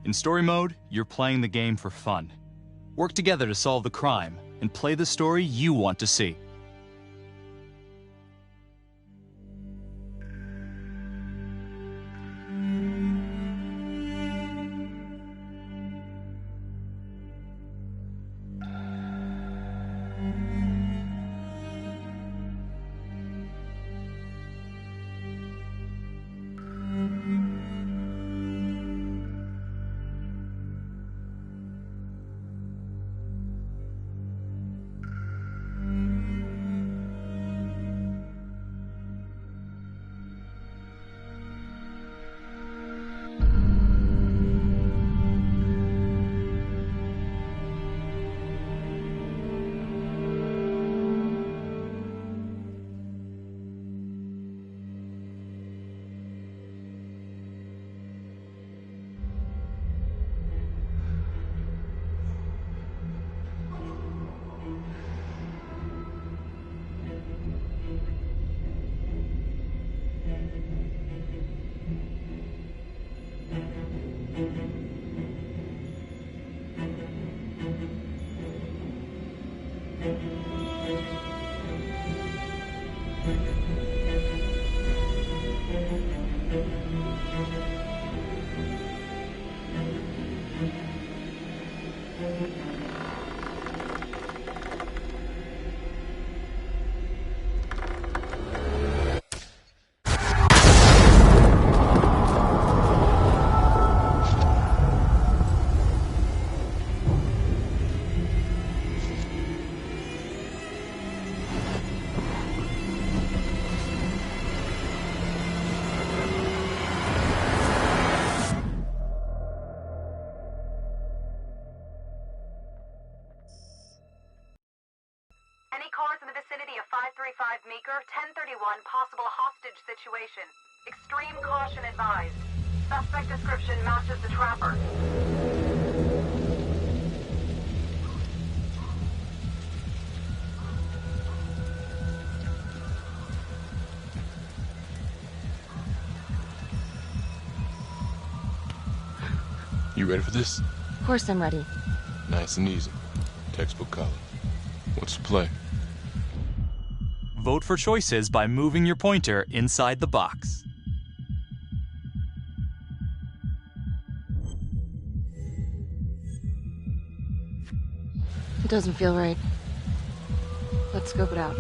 In story mode, you're playing the game for fun. Work together to solve the crime, and play the story you want to see. Cars in the vicinity of 535 Meeker, 1031, possible hostage situation. Extreme caution advised. Suspect description matches the trapper. You ready for this? Of course I'm ready. Nice and easy. Textbook color. What's the play? Vote for choices by moving your pointer inside the box. It doesn't feel right. Let's scope it out.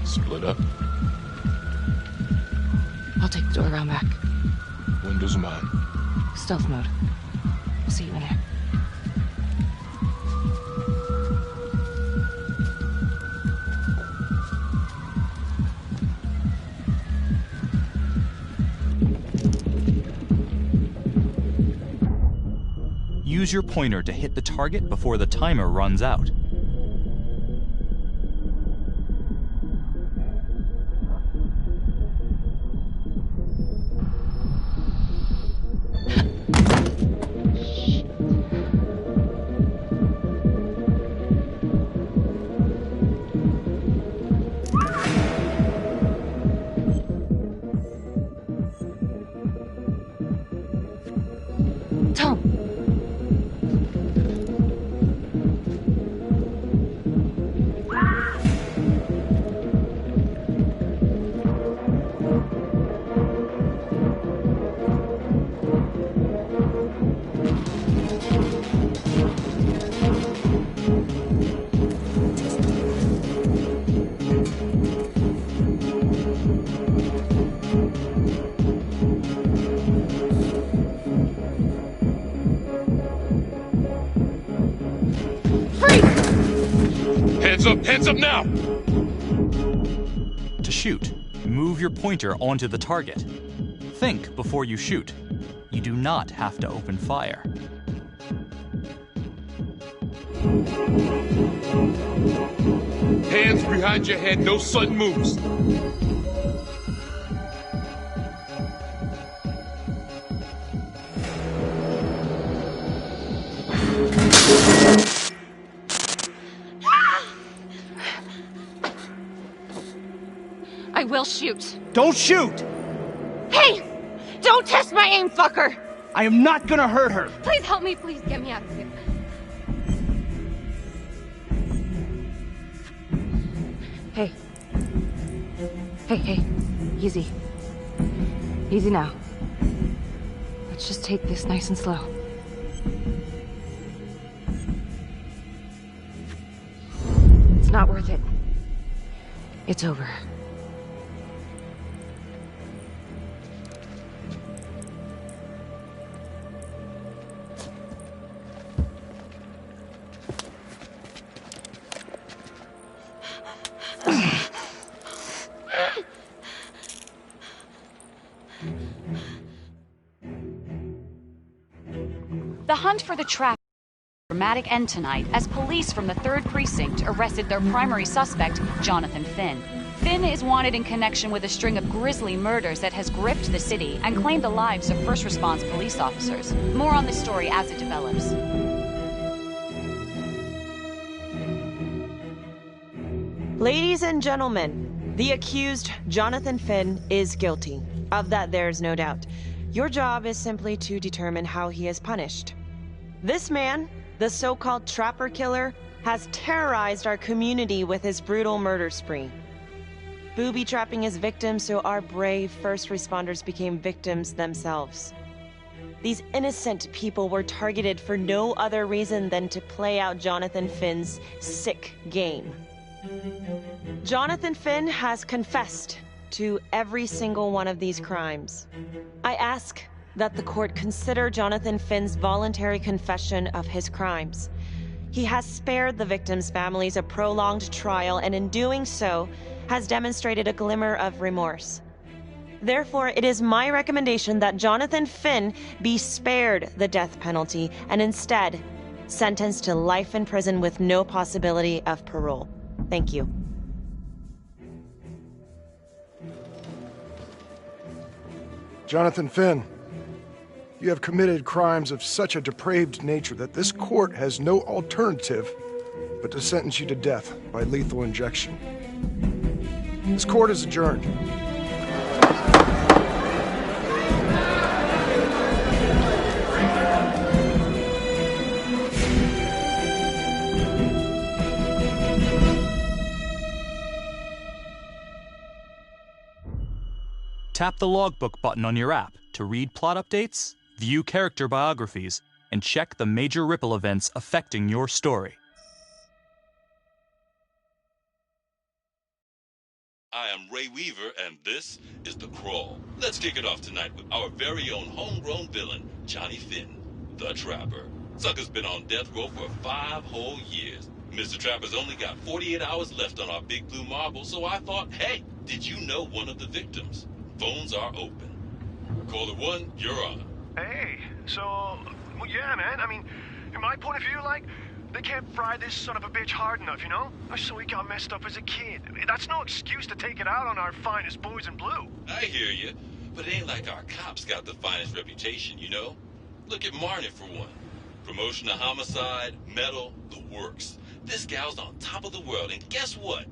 Split up. I'll take the door around back. Windows mine. Stealth mode. I'll see you in there. Use your pointer to hit the target before the timer runs out. Tom! Hands up now! To shoot, move your pointer onto the target. Think before you shoot. You do not have to open fire. Hands behind your head, no sudden moves. will shoot. Don't shoot! Hey! Don't test my aim, fucker! I am not gonna hurt her! Please help me, please get me out of here. Hey. Hey. Easy. Easy now. Let's just take this nice and slow. It's not worth it. It's over. The hunt for the trap dramatic end tonight as police from the 3rd Precinct arrested their primary suspect, Jonathan Finn. Finn is wanted in connection with a string of grisly murders that has gripped the city and claimed the lives of first response police officers. More on this story as it develops. Ladies and gentlemen, the accused, Jonathan Finn, is guilty. Of that there's no doubt. Your job is simply to determine how he is punished. This man, the so-called trapper killer, has terrorized our community with his brutal murder spree. Booby-trapping his victims so our brave first responders became victims themselves. These innocent people were targeted for no other reason than to play out Jonathan Finn's sick game. Jonathan Finn has confessed to every single one of these crimes. I ask that the court consider Jonathan Finn's voluntary confession of his crimes. He has spared the victims' families a prolonged trial, and in doing so, has demonstrated a glimmer of remorse. Therefore, it is my recommendation that Jonathan Finn be spared the death penalty and instead sentenced to life in prison with no possibility of parole. Thank you. Jonathan Finn, you have committed crimes of such a depraved nature that this court has no alternative but to sentence you to death by lethal injection. This court is adjourned. Tap the logbook button on your app to read plot updates, view character biographies, and check the major ripple events affecting your story. I am Ray Weaver, and this is The Crawl. Let's kick it off tonight with our very own homegrown villain, Johnny Finn, the Trapper. Sucker's been on death row for 5 whole years. Mr. Trapper's only got 48 hours left on our big blue marble, so I thought, hey, did you know one of the victims? Phones are open. Caller 1, you're on. Hey, so, well, yeah, man, I mean, in my point of view, like, they can't fry this son of a bitch hard enough, you know? So he got messed up as a kid. That's no excuse to take it out on our finest boys in blue. I hear you, but it ain't like our cops got the finest reputation, you know? Look at Marnie for one. Promotion to homicide, medal, the works. This gal's on top of the world, and guess what?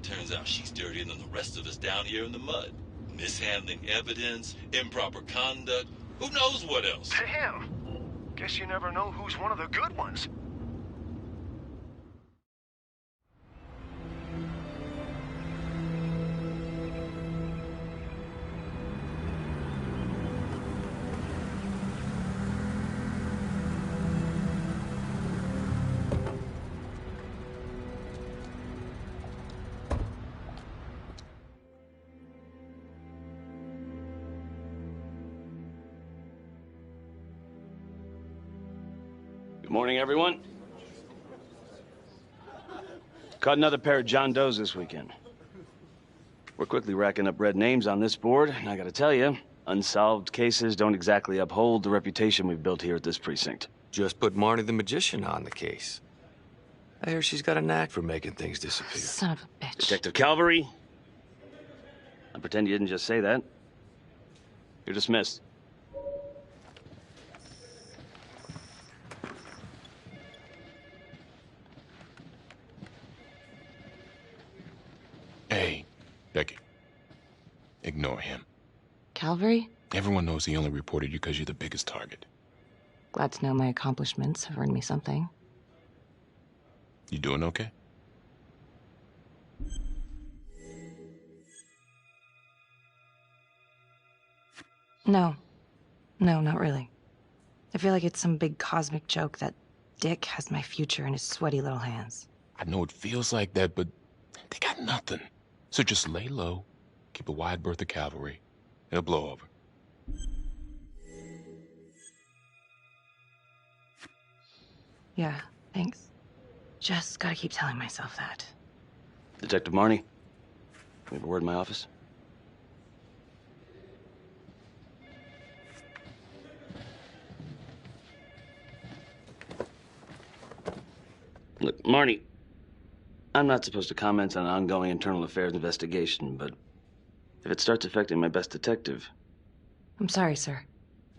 Turns out she's dirtier than the rest of us down here in the mud. Mishandling evidence, improper conduct, who knows what else? Damn. Guess you never know who's one of the good ones. Good morning, everyone. Caught another pair of John Does this weekend. We're quickly racking up red names on this board, and I gotta tell you, unsolved cases don't exactly uphold the reputation we've built here at this precinct. Just put Marnie the Magician on the case. I hear she's got a knack for making things disappear. Son of a bitch. Detective Calvary, I pretend you didn't just say that. You're dismissed. Hey, Becky. him. Calvary? Everyone knows he only reported you because you're the biggest target. Glad to know my accomplishments have earned me something. You doing okay? No. No, not really. I feel like it's some big cosmic joke that Dick has my future in his sweaty little hands. I know it feels like that, but they got nothing. So just lay low, keep a wide berth of cavalry. It'll blow over. Yeah, thanks. Just gotta keep telling myself that. Detective Marnie, we have a word in my office. Look, Marnie, I'm not supposed to comment on an ongoing internal affairs investigation, but if it starts affecting my best detective... I'm sorry, sir.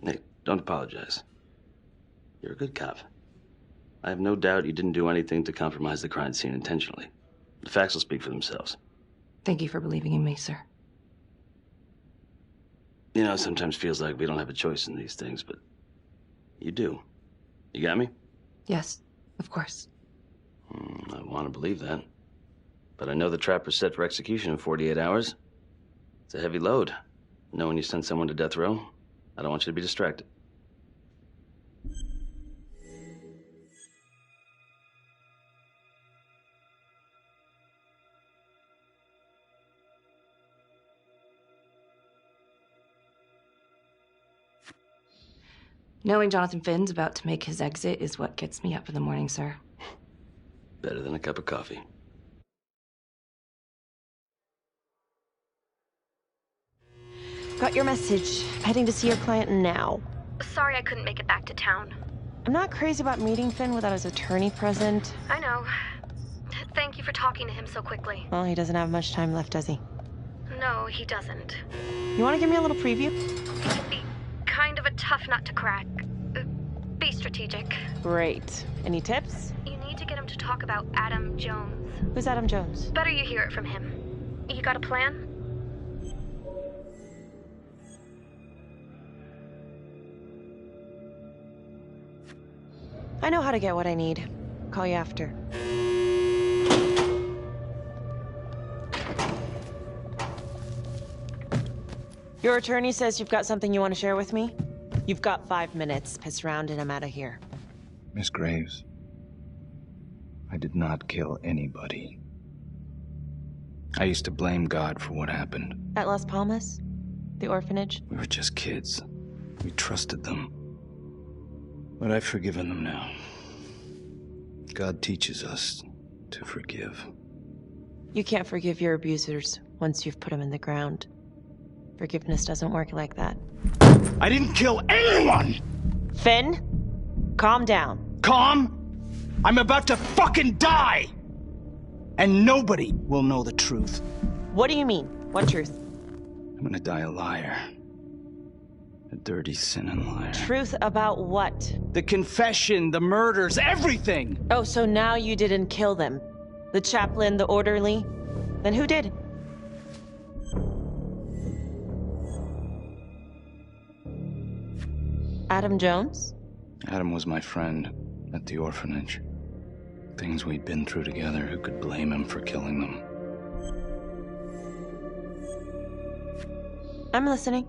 Nick, don't apologize. You're a good cop. I have no doubt you didn't do anything to compromise the crime scene intentionally. The facts will speak for themselves. Thank you for believing in me, sir. You know, it sometimes feels like we don't have a choice in these things, but you do. You got me? Yes, of course. I want to believe that. But I know the trapper's set for execution in 48 hours. It's a heavy load. Knowing you send someone to death row, I don't want you to be distracted. Knowing Jonathan Finn's about to make his exit is what gets me up in the morning, sir. Better than a cup of coffee. Got your message. Heading to see your client now. Sorry I couldn't make it back to town. I'm not crazy about meeting Finn without his attorney present. I know. Thank you for talking to him so quickly. Well, he doesn't have much time left, does he? No, he doesn't. You want to give me a little preview? It can be kind of a tough nut to crack. Be strategic. Great. Any tips? You need to get him to talk about Adam Jones. Who's Adam Jones? Better you hear it from him. You got a plan? I know how to get what I need. Call you after. Your attorney says you've got something you want to share with me? You've got 5 minutes. Piss around and I'm out of here. Miss Graves, I did not kill anybody. I used to blame God for what happened. At Las Palmas? The orphanage? We were just kids. We trusted them. But I've forgiven them now. God teaches us to forgive. You can't forgive your abusers once you've put them in the ground. Forgiveness doesn't work like that. I didn't kill anyone! Finn, calm down. Calm? I'm about to fucking die! And nobody will know the truth. What do you mean? What truth? I'm gonna die a liar. A dirty, sinning liar. Truth about what? The confession, the murders, everything! Oh, so now you didn't kill them? The chaplain, the orderly? Then who did? Adam Jones? Adam was my friend at the orphanage. Things we'd been through together, who could blame him for killing them? I'm listening.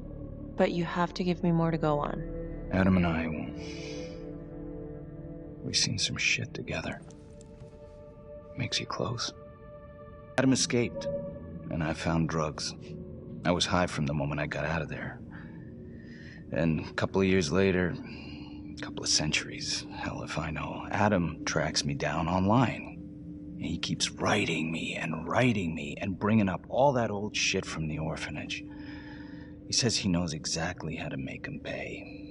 But you have to give me more to go on. Adam and I, we've seen some shit together. Makes you close. Adam escaped, and I found drugs. I was high from the moment I got out of there. And a couple of years later, a couple of centuries, hell if I know, Adam tracks me down online. And he keeps writing me and bringing up all that old shit from the orphanage. He says he knows exactly how to make him pay.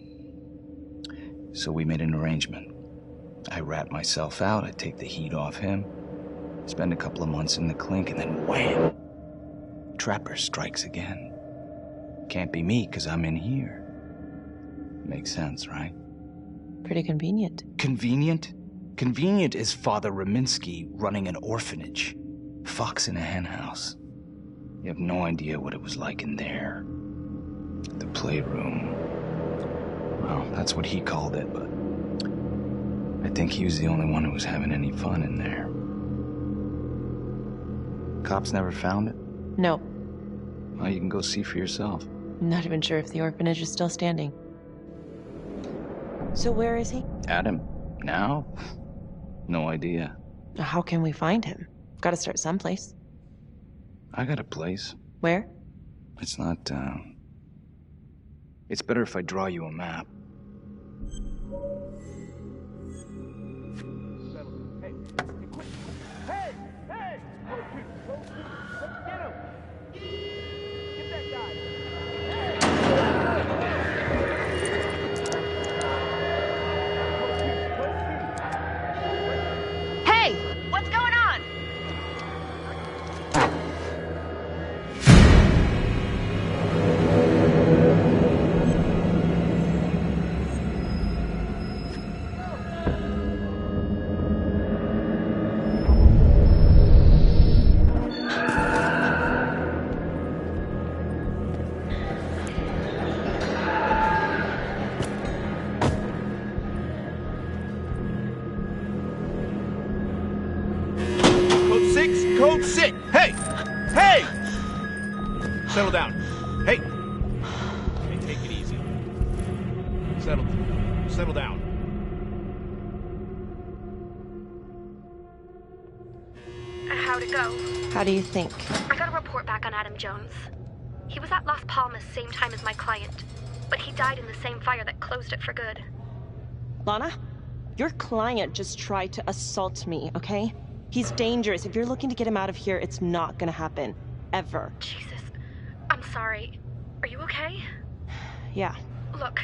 So we made an arrangement. I rat myself out, I take the heat off him, spend a couple of months in the clink, and then wham! Trapper strikes again. Can't be me, 'cause I'm in here. Makes sense, right? Pretty convenient. Convenient? Convenient is Father Raminsky running an orphanage. Fox in a henhouse. You have no idea what it was like in there. The playroom. Well, that's what he called it, but I think he was the only one who was having any fun in there. Cops never found it? No. Well, you can go see for yourself. I'm not even sure if the orphanage is still standing. So where is he? Adam? Now? No idea. How can we find him? Gotta start someplace. I got a place. Where? It's not, It's better if I draw you a map. Code 6! Hey! Hey! Settle down. Hey! Hey, take it easy. Settle down. How'd it go? How do you think? I got a report back on Adam Jones. He was at Las Palmas same time as my client, but he died in the same fire that closed it for good. Lana, your client just tried to assault me, okay? He's dangerous. If you're looking to get him out of here, it's not gonna happen. Ever. Jesus. I'm sorry. Are you okay? Yeah. Look,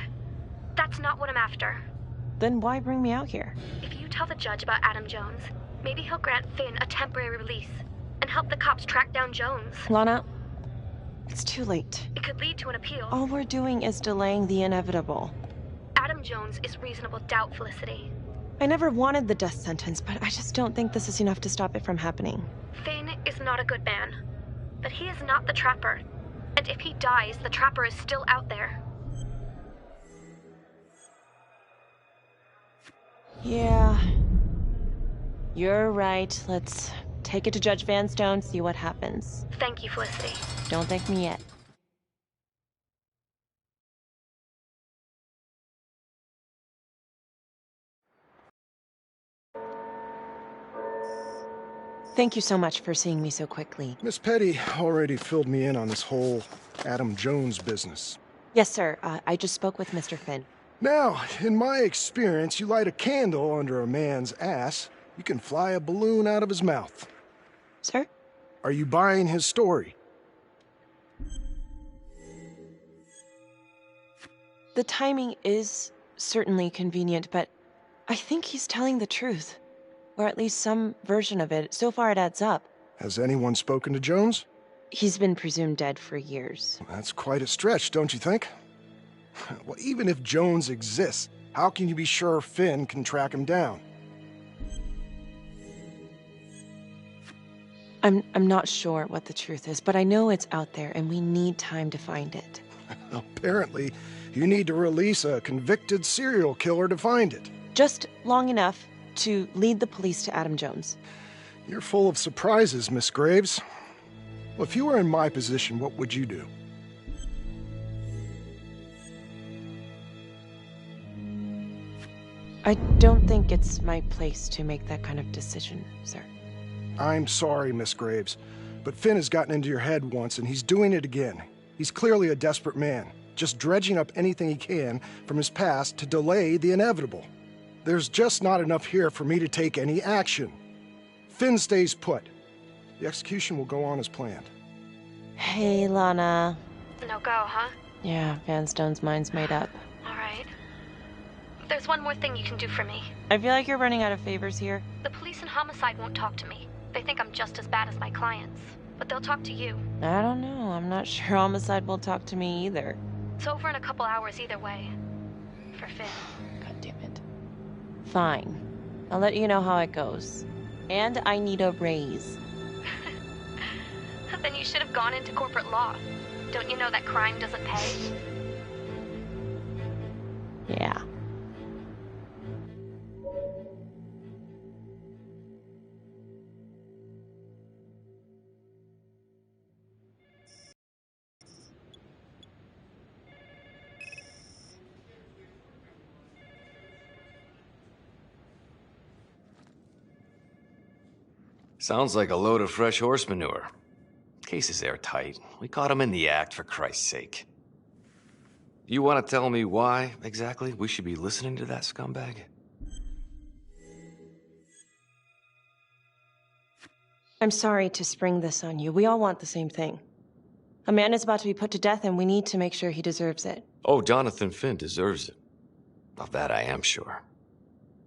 that's not what I'm after. Then why bring me out here? If you tell the judge about Adam Jones, maybe he'll grant Finn a temporary release and help the cops track down Jones. Lana, it's too late. It could lead to an appeal. All we're doing is delaying the inevitable. Adam Jones is reasonable doubt, Felicity. I never wanted the death sentence, but I just don't think this is enough to stop it from happening. Finn is not a good man, but he is not the Trapper. And if he dies, the Trapper is still out there. Yeah. You're right. Let's take it to Judge Vanstone, see what happens. Thank you, Felicity. Don't thank me yet. Thank you so much for seeing me so quickly. Miss Petty already filled me in on this whole Adam Jones business. Yes, sir. I just spoke with Mr. Finn. Now, in my experience, you light a candle under a man's ass, you can fly a balloon out of his mouth. Sir? Are you buying his story? The timing is certainly convenient, but I think he's telling the truth. Or at least some version of it. So far it adds up. Has anyone spoken to Jones? He's been presumed dead for years. That's quite a stretch, don't you think? Well, even if Jones exists, how can you be sure Finn can track him down? I'm not sure what the truth is, but I know it's out there and we need time to find it. Apparently, you need to release a convicted serial killer to find it. Just long enough to lead the police to Adam Jones. You're full of surprises, Miss Graves. Well, if you were in my position, what would you do? I don't think it's my place to make that kind of decision, sir. I'm sorry, Miss Graves, but Finn has gotten into your head once, and he's doing it again. He's clearly a desperate man, just dredging up anything he can from his past to delay the inevitable. There's just not enough here for me to take any action. Finn stays put. The execution will go on as planned. Hey, Lana. No go, huh? Yeah, Vanstone's mind's made up. All right. There's one more thing you can do for me. I feel like you're running out of favors here. The police and homicide won't talk to me. They think I'm just as bad as my clients. But they'll talk to you. I don't know. I'm not sure homicide will talk to me either. It's over in a couple hours either way. For Finn. God damn it. Fine. I'll let you know how it goes. And I need a raise. Then you should have gone into corporate law. Don't you know that crime doesn't pay? Yeah. Sounds like a load of fresh horse manure. Case is airtight. We caught him in the act, for Christ's sake. You want to tell me why, exactly, we should be listening to that scumbag? I'm sorry to spring this on you. We all want the same thing. A man is about to be put to death, and we need to make sure he deserves it. Oh, Jonathan Finn deserves it. Of that I am sure.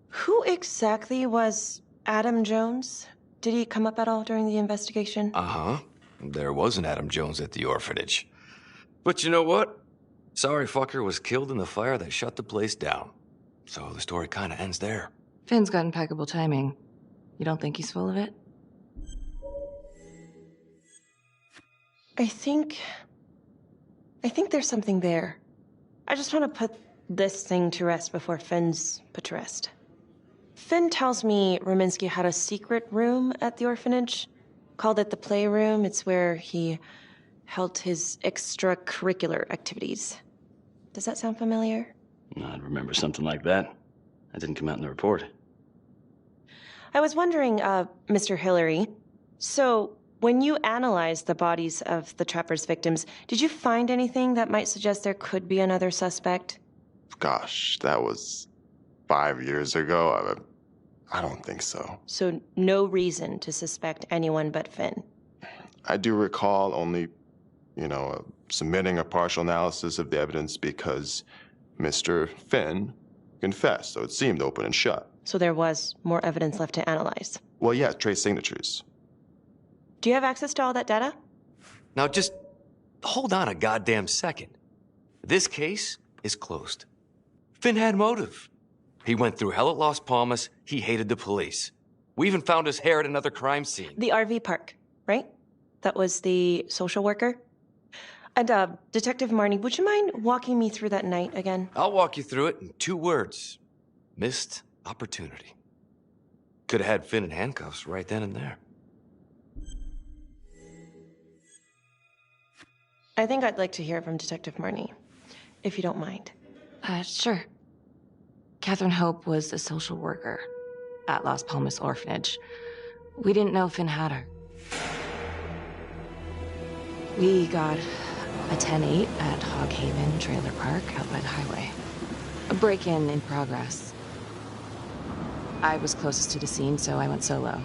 Who exactly was Adam Jones? Did he come up at all during the investigation? Uh-huh. There was an Adam Jones at the orphanage. But you know what? Sorry fucker was killed in the fire that shut the place down. So the story kind of ends there. Finn's got impeccable timing. You don't think he's full of it? I think there's something there. I just want to put this thing to rest before Finn's put to rest. Finn tells me Rominsky had a secret room at the orphanage. Called it the playroom. It's where he held his extracurricular activities. Does that sound familiar? I'd remember something like that. That didn't come out in the report. I was wondering, Mr. Hillary, so when you analyzed the bodies of the Trapper's victims, did you find anything that might suggest there could be another suspect? Gosh, that was 5 years ago. I don't think so. So no reason to suspect anyone but Finn? I do recall only, submitting a partial analysis of the evidence because Mr. Finn confessed, so it seemed open and shut. So there was more evidence left to analyze? Well, yeah, trace signatures. Do you have access to all that data? Now just hold on a goddamn second. This case is closed. Finn had motive. He went through hell at Las Palmas. He hated the police. We even found his hair at another crime scene. The RV park, right? That was the social worker? And, Detective Marnie, would you mind walking me through that night again? I'll walk you through it in 2 words. Missed opportunity. Could have had Finn in handcuffs right then and there. I think I'd like to hear from Detective Marnie, if you don't mind. Sure. Catherine Hope was a social worker at Las Palmas Orphanage. We didn't know Finn had her. We got a 10-8 at Hog Haven Trailer Park out by the highway. A break-in in progress. I was closest to the scene, so I went solo.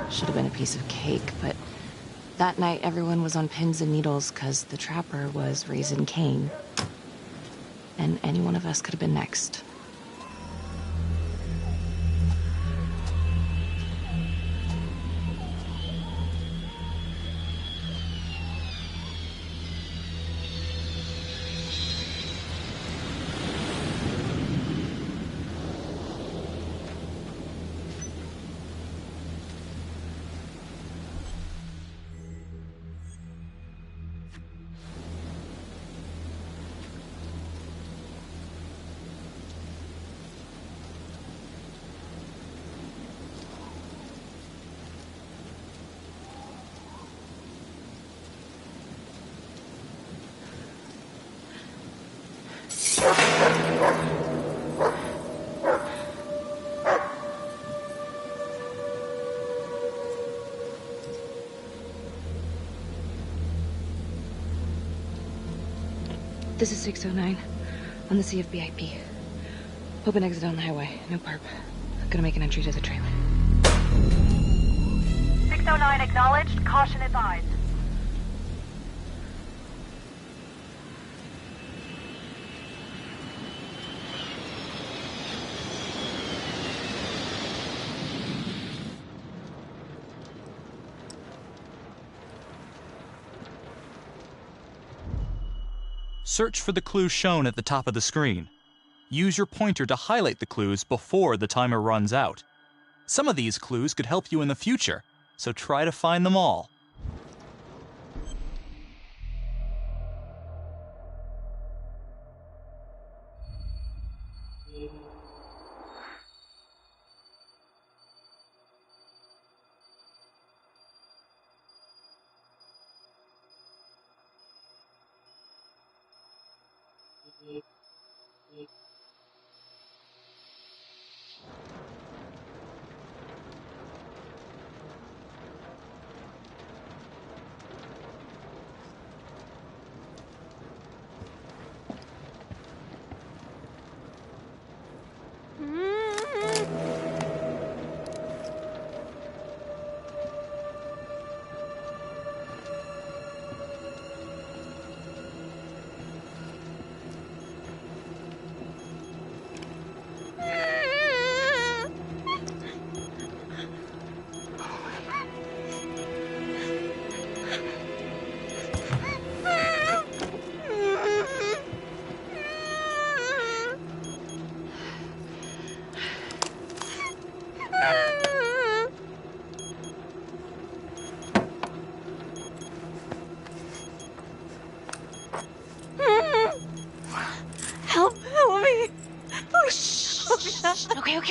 Should have been a piece of cake, but that night everyone was on pins and needles because the Trapper was raising Cain. And any one of us could have been next. This is 609 on the CFBIP. Open exit on the highway. No perp. Gonna make an entry to the trailer. 609 acknowledged. Caution advised. Search for the clues shown at the top of the screen. Use your pointer to highlight the clues before the timer runs out. Some of these clues could help you in the future, so try to find them all. Help me. Please.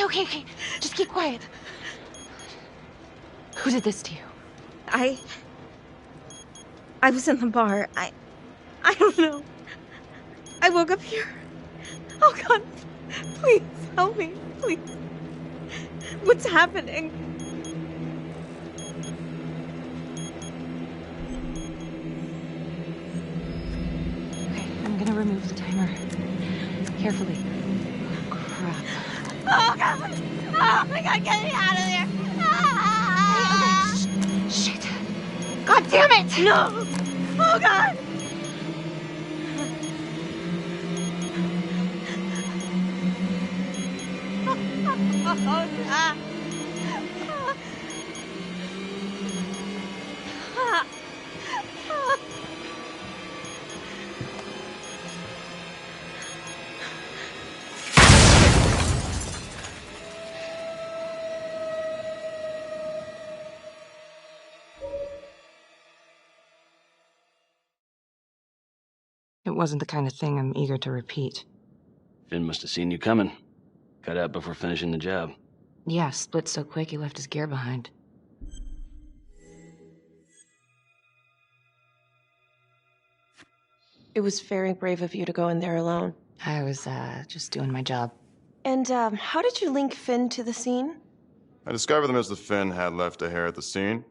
Okay. Just keep quiet. Who did this to you? I was in the bar. I don't know. I woke up here. Oh God, please help me, please. What's happening? Okay, I'm gonna remove the timer. Carefully. Oh, crap. Oh God! Oh my God, get me out of there! Ah! Okay, shit. God damn it! No! Oh God! Oh God! It wasn't the kind of thing I'm eager to repeat. Finn must have seen you coming. Cut out before finishing the job. Yeah, split so quick he left his gear behind. It was very brave of you to go in there alone. I was, just doing my job. And, how did you link Finn to the scene? I discovered that Mr. Finn had left a hair at the scene.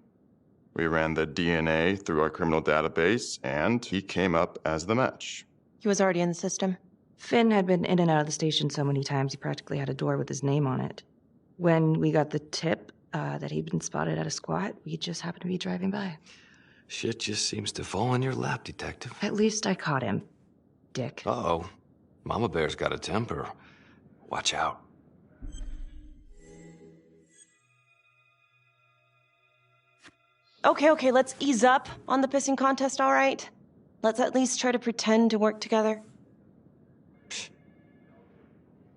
We ran the DNA through our criminal database, and he came up as the match. He was already in the system. Finn had been in and out of the station so many times he practically had a door with his name on it. When we got the tip that he'd been spotted at a squat, we just happened to be driving by. Shit just seems to fall in your lap, Detective. At least I caught him, dick. Uh-oh. Mama Bear's got a temper. Watch out. Okay, let's ease up on the pissing contest, all right? Let's at least try to pretend to work together.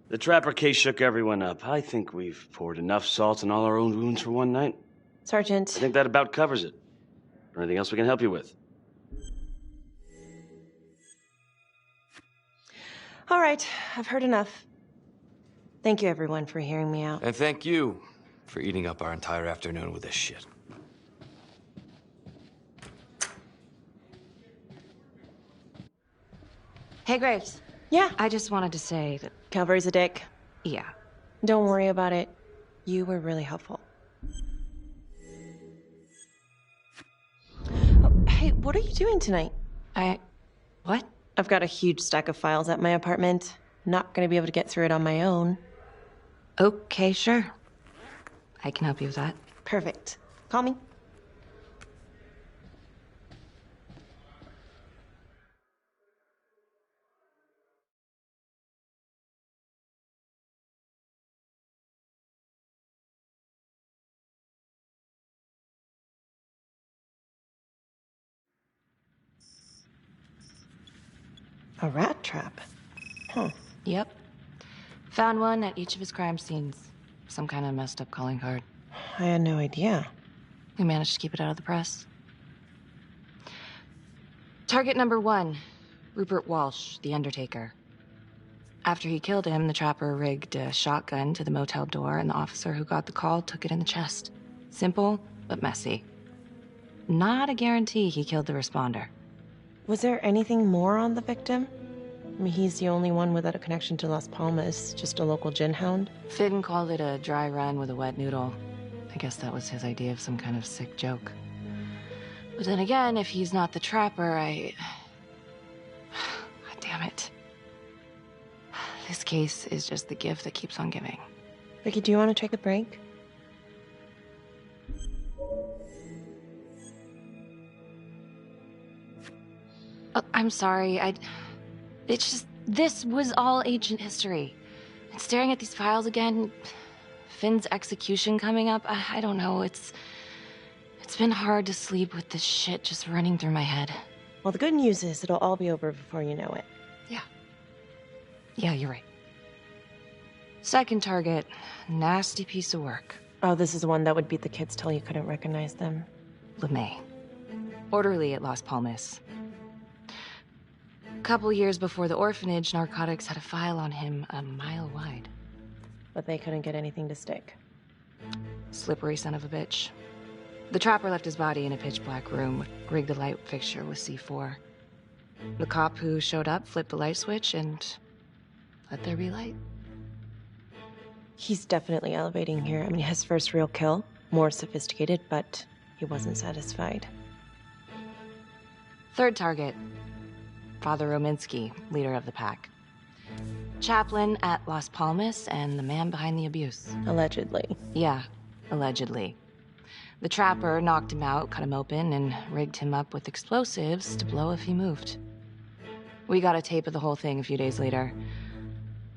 The Trapper case shook everyone up. I think we've poured enough salt in all our own wounds for one night. Sergeant. I think that about covers it. Or anything else we can help you with? All right, I've heard enough. Thank you, everyone, for hearing me out. And thank you for eating up our entire afternoon with this shit. Hey, Graves. Yeah? I just wanted to say that... Calvary's a dick. Yeah. Don't worry about it. You were really helpful. Oh, hey, what are you doing tonight? What? I've got a huge stack of files at my apartment. Not gonna be able to get through it on my own. Okay, sure. I can help you with that. Perfect. Call me. A rat trap? Huh. Yep. Found one at each of his crime scenes. Some kind of messed up calling card. I had no idea. We managed to keep it out of the press. Target number 1, Rupert Walsh, the Undertaker. After he killed him, the trapper rigged a shotgun to the motel door, and the officer who got the call took it in the chest. Simple, but messy. Not a guarantee he killed the responder. Was there anything more on the victim? I mean, he's the only one without a connection to Las Palmas, just a local gin hound. Finn called it a dry run with a wet noodle. I guess that was his idea of some kind of sick joke. But then again, if he's not the trapper, God damn it. This case is just the gift that keeps on giving. Vicky, do you want to take a break? I'm sorry, it's just, this was all ancient history. And staring at these files again, Finn's execution coming up, I don't know, it's been hard to sleep with this shit just running through my head. Well, the good news is it'll all be over before you know it. Yeah, you're right. Second target, nasty piece of work. Oh, this is the one that would beat the kids till you couldn't recognize them. LeMay. Orderly at Las Palmas. A couple years before the orphanage, narcotics had a file on him a mile wide. But they couldn't get anything to stick. Slippery son of a bitch. The trapper left his body in a pitch-black room, rigged a light fixture with C4. The cop who showed up flipped the light switch and let there be light. He's definitely elevating here. I mean, his first real kill, more sophisticated, but he wasn't satisfied. Third target, Father Rominsky, leader of the pack. Chaplain at Las Palmas and the man behind the abuse. Allegedly. Yeah, allegedly. The trapper knocked him out, cut him open, and rigged him up with explosives to blow if he moved. We got a tape of the whole thing a few days later.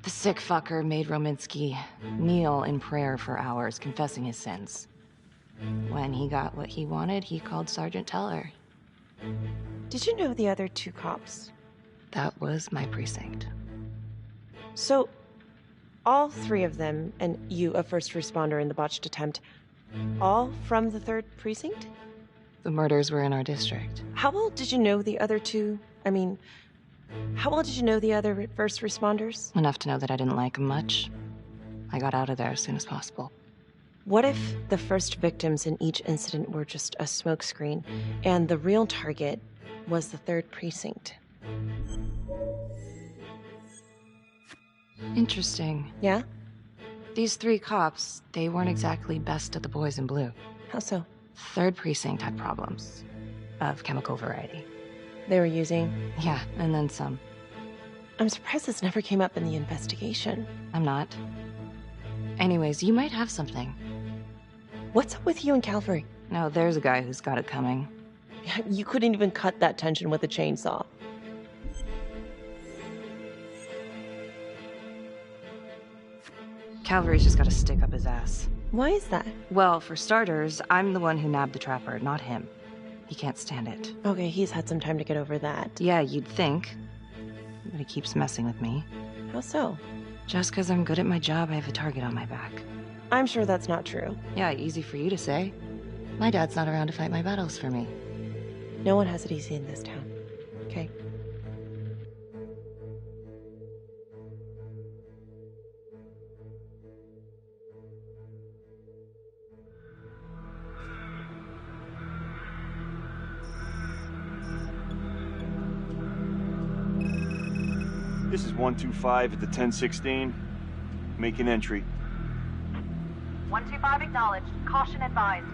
The sick fucker made Rominsky kneel in prayer for hours, confessing his sins. When he got what he wanted, he called Sergeant Teller. Did you know the other two cops? That was my precinct. So, all three of them, and you, a first responder in the botched attempt, all from the 3rd precinct? The murders were in our district. How well did you know the other two? I mean, how well did you know the other first responders? Enough to know that I didn't like them much. I got out of there as soon as possible. What if the first victims in each incident were just a smokescreen, and the real target was the 3rd precinct? Interesting. Yeah? These 3 cops, they weren't exactly best of the boys in blue. How so? 3rd precinct had problems. Of chemical variety. They were using? Yeah, and then some. I'm surprised this never came up in the investigation. I'm not. Anyways, you might have something. What's up with you and Calvary? No, there's a guy who's got it coming. You couldn't even cut that tension with a chainsaw. Calvary's just got to stick up his ass. Why is that? Well, for starters, I'm the one who nabbed the trapper, not him. He can't stand it. Okay, he's had some time to get over that. Yeah, you'd think. But he keeps messing with me. How so? Just because I'm good at my job, I have a target on my back. I'm sure that's not true. Yeah, easy for you to say. My dad's not around to fight my battles for me. No one has it easy in this town. Okay? This is 125 at the 1016. Make an entry. 125 acknowledged. Caution advised.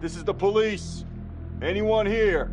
This is the police. Anyone here?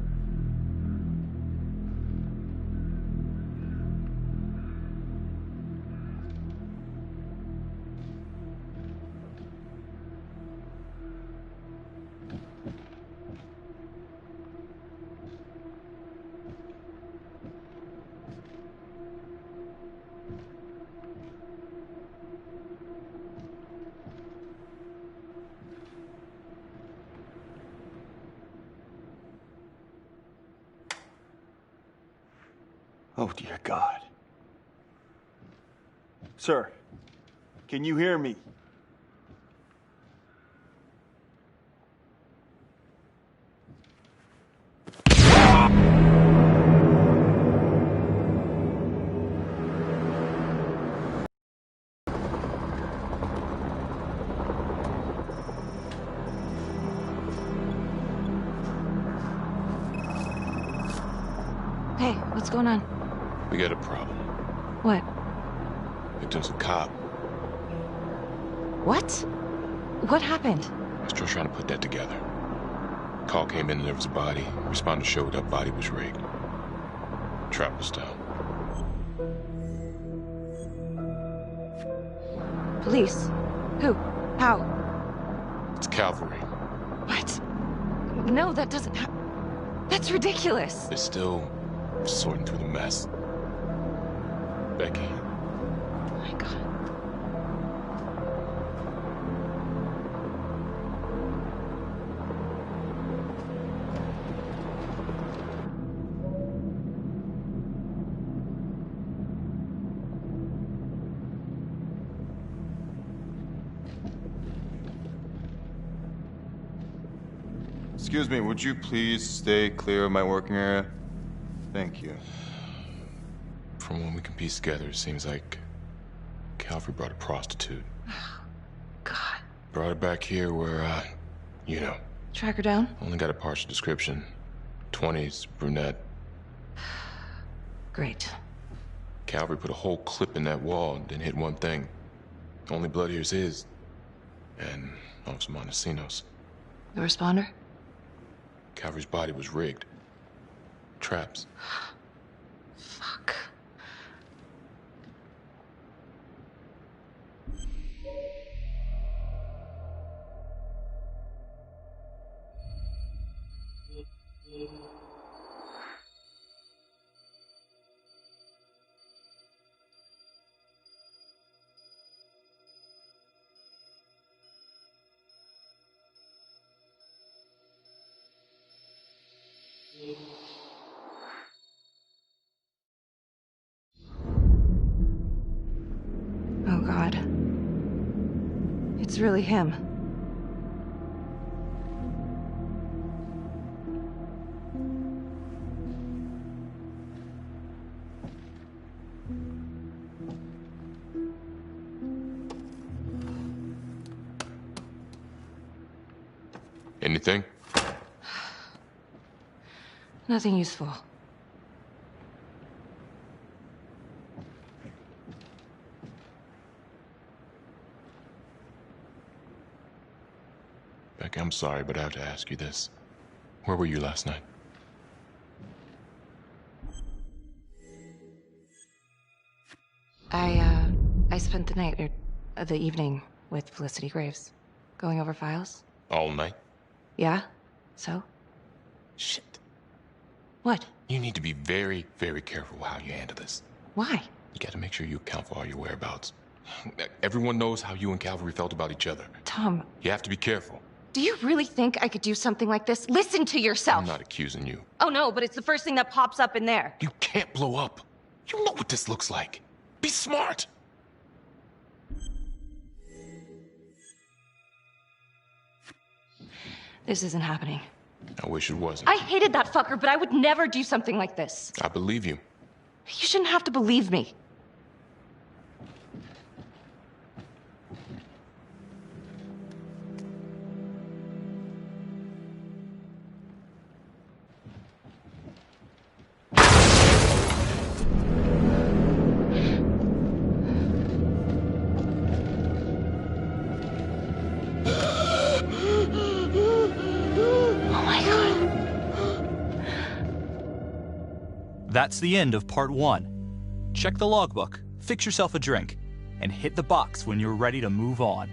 Oh, dear God. Sir, can you hear me? Hey, what's going on? We got a problem. What? Victim's a cop. What? What happened? Still trying to put that together. Call came in and there was a body. Responder showed up, body was rigged. Trap was down. Police? Who? How? It's cavalry. What? No, that doesn't That's ridiculous. They're still sorting through the mess. Becky. Oh my God. Excuse me, would you please stay clear of my working area? Thank you. From what we can piece together, it seems like Calvary brought a prostitute. God. Brought her back here where, you know. Track her down? Only got a partial description. 20s, brunette. Great. Calvary put a whole clip in that wall and didn't hit one thing. Only blood here's his. And Officer Montesinos. The responder? Calvary's body was rigged. Traps. Fuck. Oh, God. It's really him. Anything? Nothing useful. Becky, I'm sorry, but I have to ask you this. Where were you last night? I spent the night, or the evening, with Felicity Graves. Going over files. All night? Yeah? So? Shit. What? You need to be very, very careful how you handle this. Why? You gotta make sure you account for all your whereabouts. Everyone knows how you and Calvary felt about each other. Tom. You have to be careful. Do you really think I could do something like this? Listen to yourself! I'm not accusing you. Oh no, but it's the first thing that pops up in there. You can't blow up. You know what this looks like. Be smart! This isn't happening. I wish it wasn't. I hated that fucker, but I would never do something like this. I believe you. You shouldn't have to believe me. That's the end of part 1. Check the logbook, fix yourself a drink, and hit the box when you're ready to move on.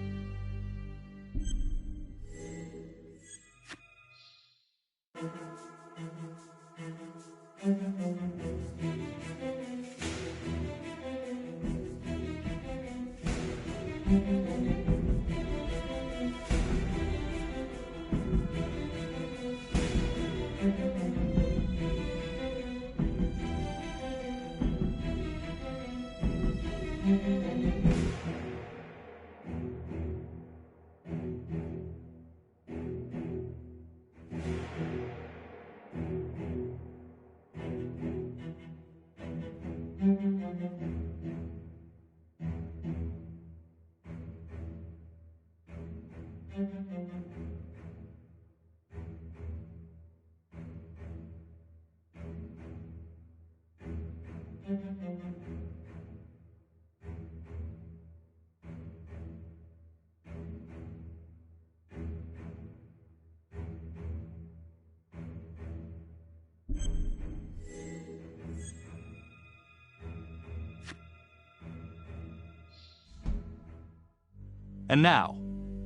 And now,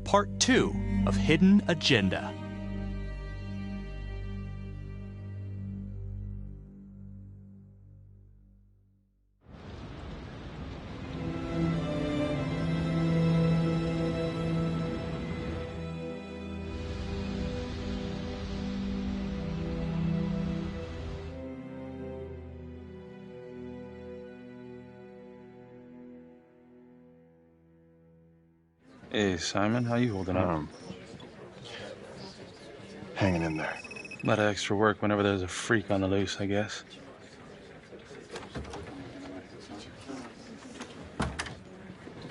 part 2 of Hidden Agenda. Hey, Simon, how you holding up? Hanging in there. A lot of extra work whenever there's a freak on the loose, I guess.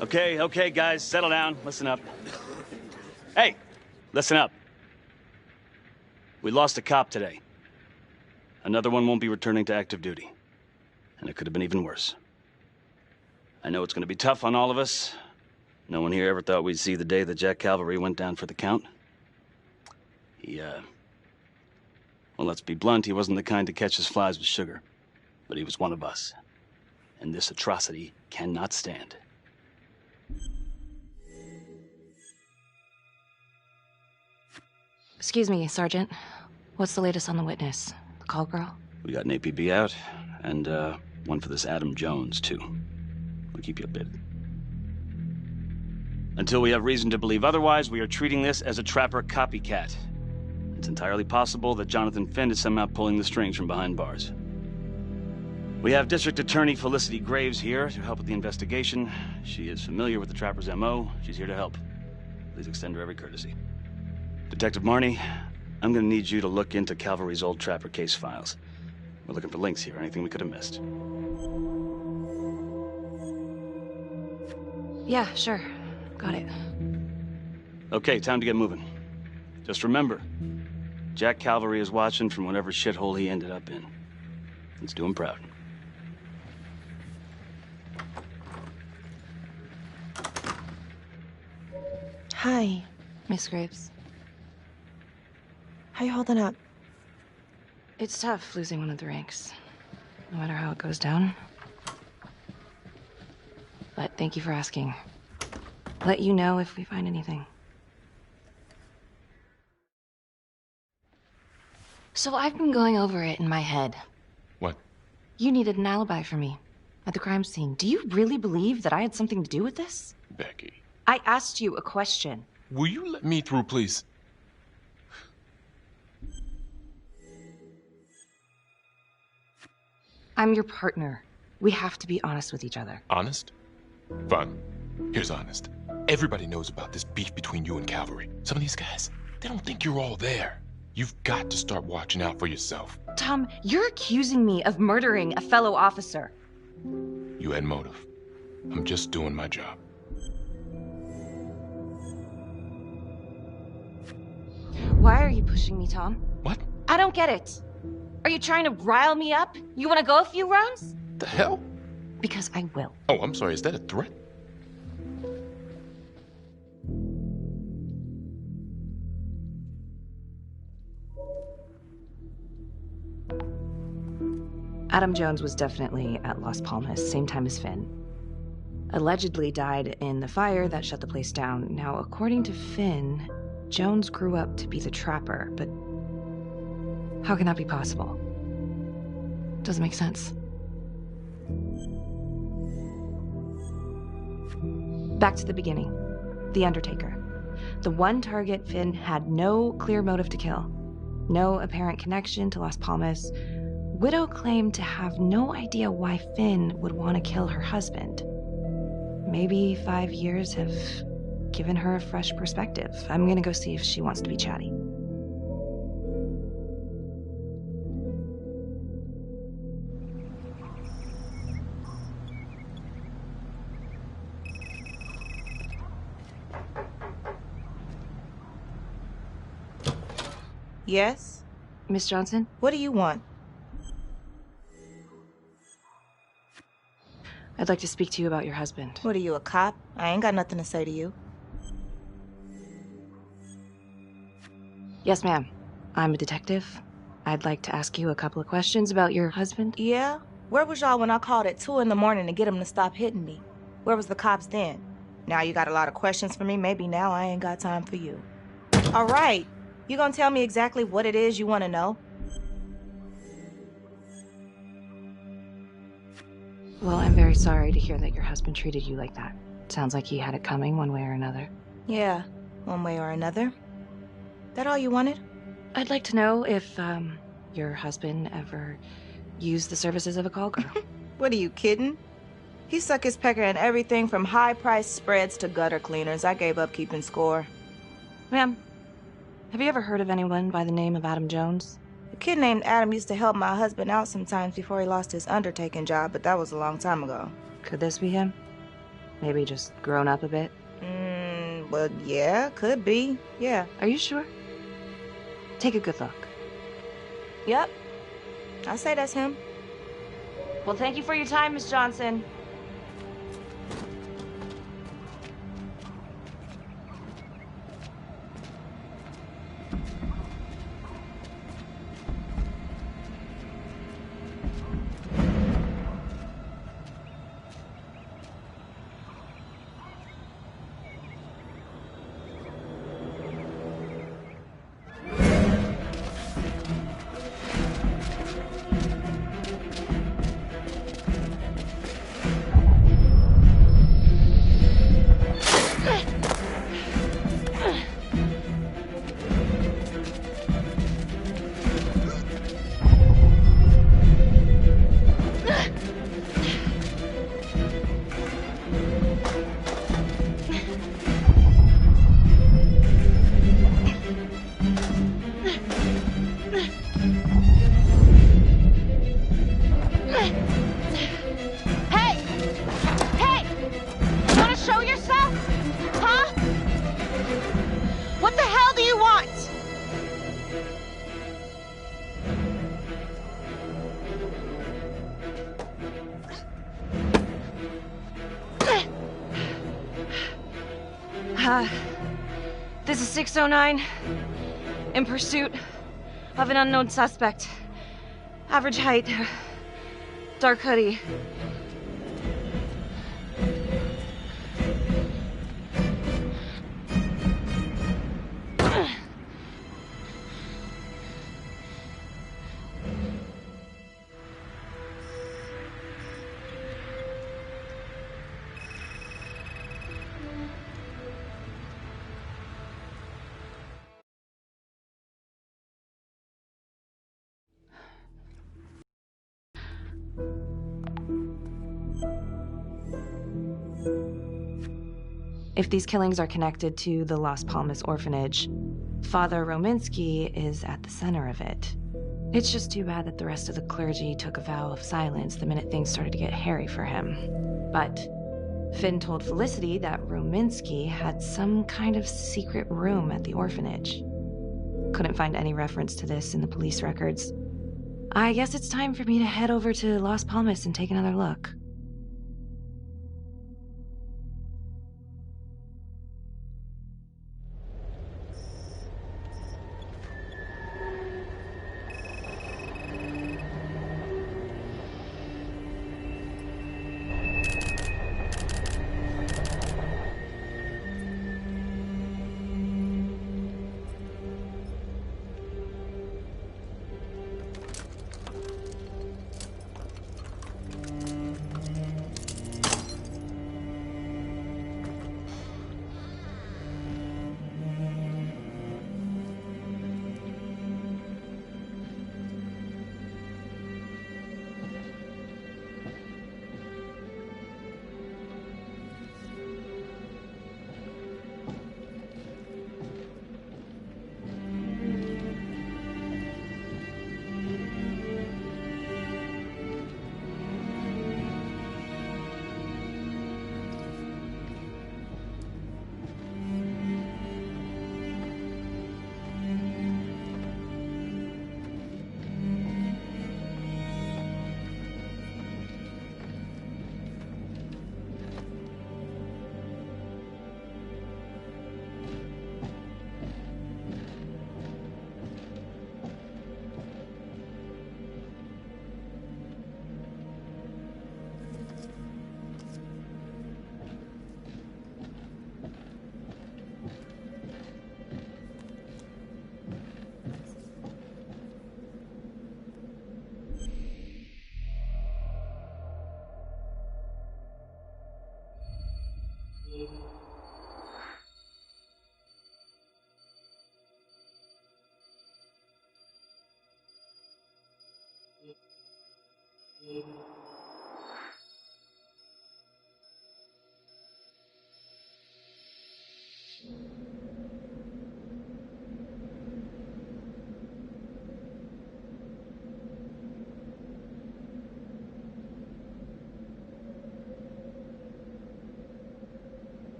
Okay, guys, settle down. Listen up. Hey, listen up. We lost a cop today. Another one won't be returning to active duty. And it could have been even worse. I know it's going to be tough on all of us. No one here ever thought we'd see the day that Jack Calvary went down for the count. Well, let's be blunt, he wasn't the kind to catch his flies with sugar. But he was one of us. And this atrocity cannot stand. Excuse me, Sergeant. What's the latest on the witness? The call girl? We got an APB out, and one for this Adam Jones, too. We'll keep you updated. Until we have reason to believe otherwise, we are treating this as a trapper copycat. It's entirely possible that Jonathan Finn is somehow pulling the strings from behind bars. We have District Attorney Felicity Graves here to help with the investigation. She is familiar with the trapper's MO. She's here to help. Please extend her every courtesy. Detective Marnie, I'm gonna need you to look into Calvary's old trapper case files. We're looking for links here, anything we could have missed. Yeah, sure. Got it. Okay, time to get moving. Just remember, Jack Calvary is watching from whatever shithole he ended up in. Let's do him proud. Hi. Miss Graves. How you holding up? It's tough losing one of the ranks, no matter how it goes down. But thank you for asking. Let you know if we find anything. So I've been going over it in my head. What? You needed an alibi for me at the crime scene. Do you really believe that I had something to do with this? Becky. I asked you a question. Will you let me through, please? I'm your partner. We have to be honest with each other. Honest? Fine. Here's honest. Everybody knows about this beef between you and Calvary. Some of these guys, they don't think you're all there. You've got to start watching out for yourself. Tom, you're accusing me of murdering a fellow officer. You had motive. I'm just doing my job. Why are you pushing me, Tom? What? I don't get it. Are you trying to rile me up? You want to go a few rounds? The hell? Because I will. Oh, I'm sorry. Is that a threat? Adam Jones was definitely at Las Palmas, same time as Finn. Allegedly died in the fire that shut the place down. Now, according to Finn, Jones grew up to be the trapper, but how can that be possible? Doesn't make sense. Back to the beginning. The Undertaker. The one target Finn had no clear motive to kill. No apparent connection to Las Palmas. Widow claimed to have no idea why Finn would want to kill her husband. Maybe 5 years have given her a fresh perspective. I'm gonna go see if she wants to be chatty. Yes? Miss Johnson? What do you want? I'd like to speak to you about your husband. What are you, a cop? I ain't got nothing to say to you. Yes, ma'am. I'm a detective. I'd like to ask you a couple of questions about your husband. Yeah? Where was y'all when I called at 2 in the morning to get him to stop hitting me? Where was the cops then? Now you got a lot of questions for me. Maybe now I ain't got time for you. All right. You gonna tell me exactly what it is you want to know? Well, I'm very sorry to hear that your husband treated you like that. Sounds like he had it coming one way or another. Yeah, one way or another. That all you wanted? I'd like to know if, your husband ever used the services of a call girl. What are you, kidding? He suck his pecker in everything from high-priced spreads to gutter cleaners. I gave up keeping score. Ma'am, have you ever heard of anyone by the name of Adam Jones? A kid named Adam used to help my husband out sometimes before he lost his undertaking job, but that was a long time ago. Could this be him? Maybe just grown up a bit? Well, yeah, could be. Yeah. Are you sure? Take a good look. Yep. I say that's him. Well, thank you for your time, Miss Johnson. This is 609, in pursuit of an unknown suspect. Average height, dark hoodie. If these killings are connected to the Las Palmas orphanage, Father Rominsky is at the center of it. It's just too bad that the rest of the clergy took a vow of silence the minute things started to get hairy for him. But Finn told Felicity that Rominsky had some kind of secret room at the orphanage. Couldn't find any reference to this in the police records. I guess it's time for me to head over to Las Palmas and take another look.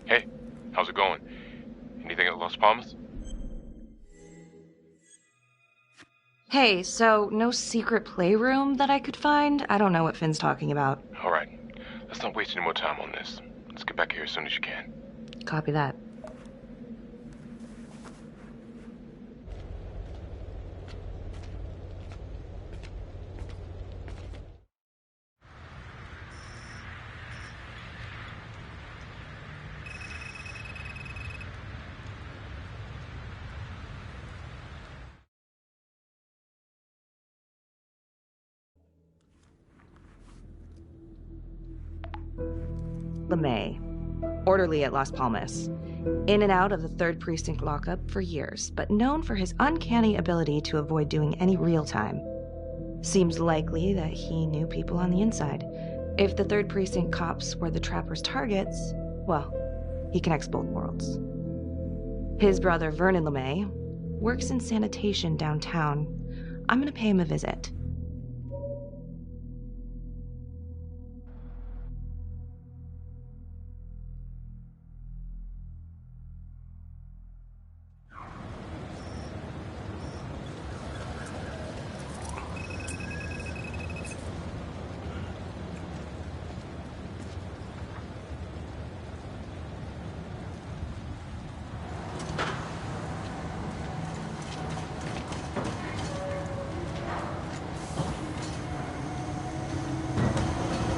Hey, how's it going? Anything at Las Palmas? Hey, so no secret playroom that I could find? I don't know what Finn's talking about. All right, let's not waste any more time on this. Let's get back here as soon as you can. Copy that. LeMay, orderly at Las Palmas. In and out of the 3rd Precinct lockup for years, but known for his uncanny ability to avoid doing any real time. Seems likely that he knew people on the inside. If the 3rd Precinct cops were the Trapper's targets, well, he connects both worlds. His brother, Vernon LeMay, works in sanitation downtown. I'm gonna pay him a visit.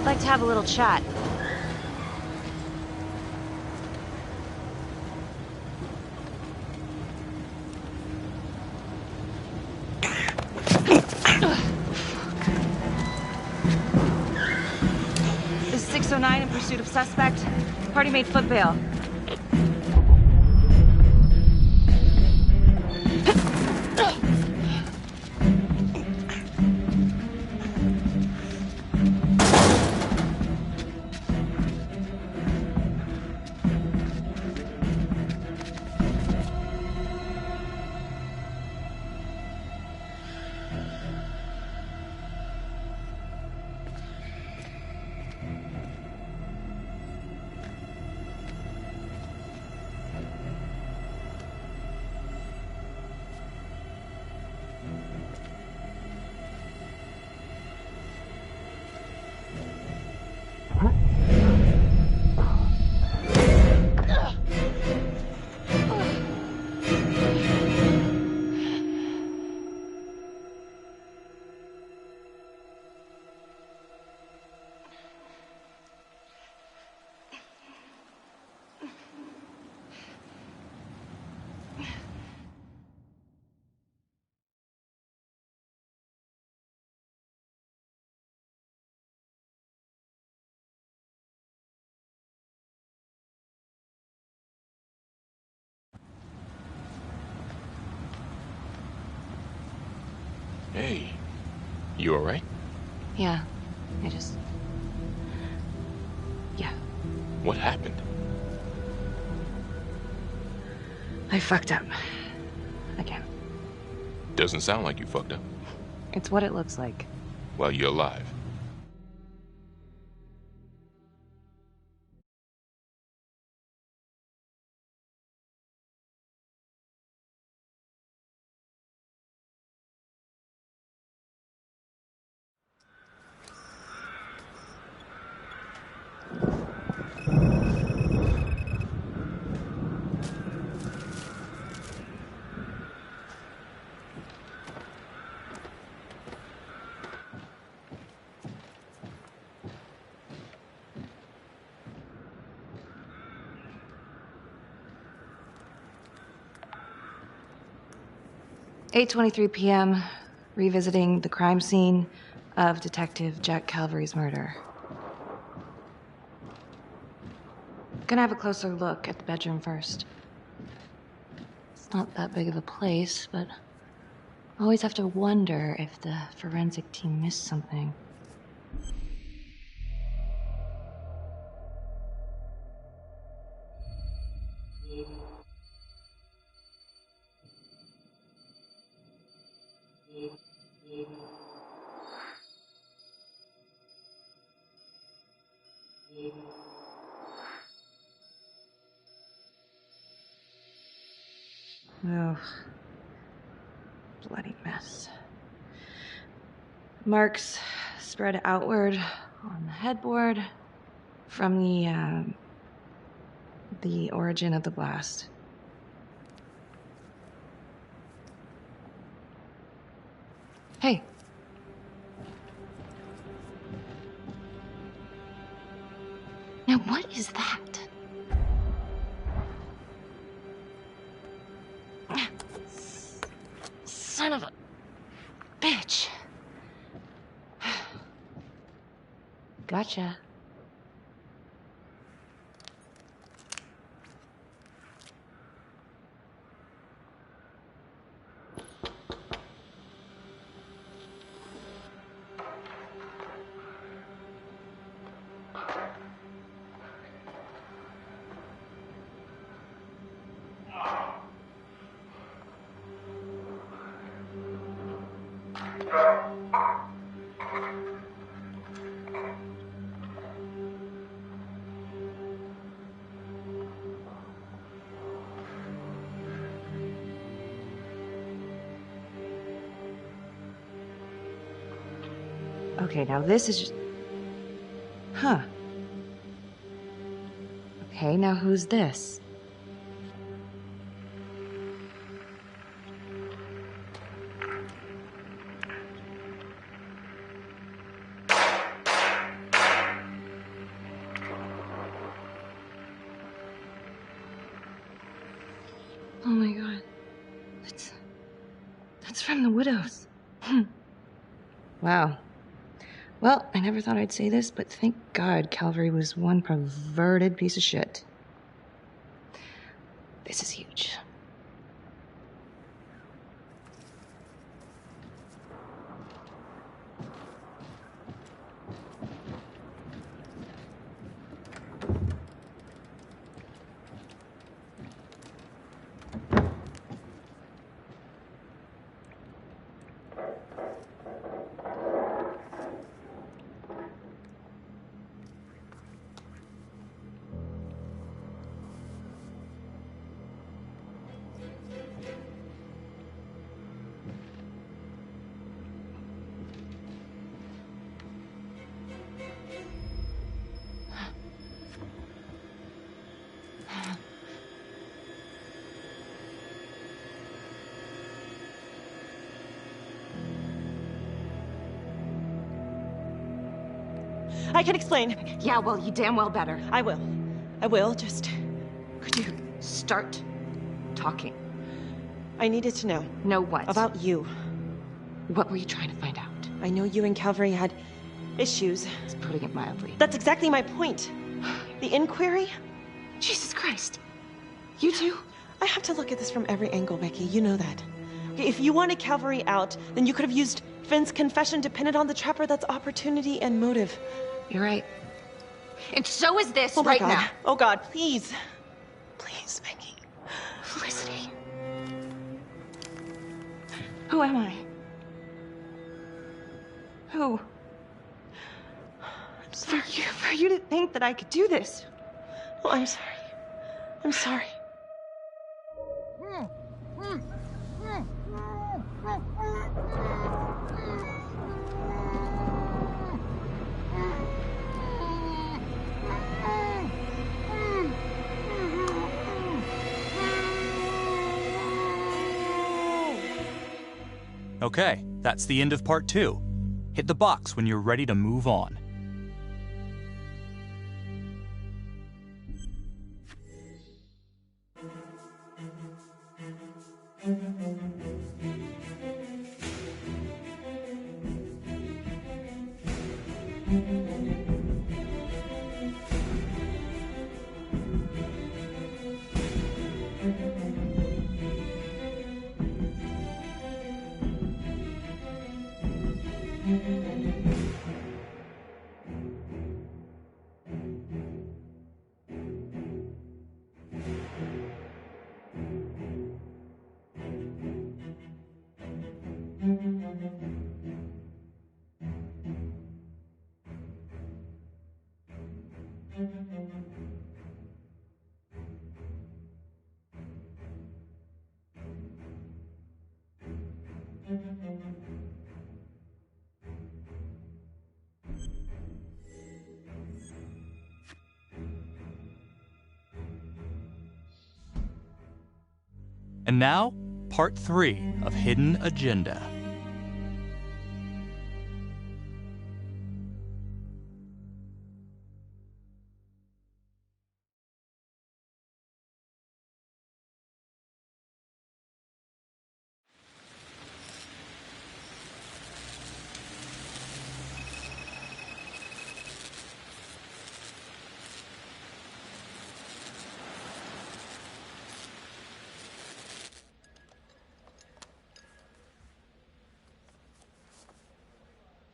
I'd like to have a little chat. This is 609 in pursuit of suspect. Party made foot bail. Hey, you all right? Yeah, Yeah. What happened? I fucked up. Again. Doesn't sound like you fucked up. It's what it looks like. Well, you're alive. 8:23 p.m., revisiting the crime scene of Detective Jack Calvary's murder. Gonna have a closer look at the bedroom first. It's not that big of a place, but I always have to wonder if the forensic team missed something. Ugh. Bloody mess. Marks spread outward on the headboard from the origin of the blast. Hey. Now what is that? Son of a bitch. Gotcha. Okay, now this is just... Huh. Okay, now who's this? Oh my god. That's from the Widows. Wow. Well, I never thought I'd say this, but thank God Calvary was one perverted piece of shit. This is huge. I can explain. Yeah, well, you damn well better. I will. I will, just... Could you start talking? I needed to know. Know what? About you. What were you trying to find out? I know you and Calvary had issues. It's putting it mildly. That's exactly my point. The inquiry? Jesus Christ. You too? I have to look at this from every angle, Becky. You know that. Okay, if you wanted Calvary out, then you could have used Finn's confession to pin it on the trapper. That's opportunity and motive. You're right. And so is this oh right God. now. Oh God, please. Please, Becky. Felicity. Who am I? Who? I'm sorry. For you to think that I could do this. Oh, I'm sorry. I'm sorry. Okay, that's the end of part 2. Hit the box when you're ready to move on. And now, part 3 of Hidden Agenda.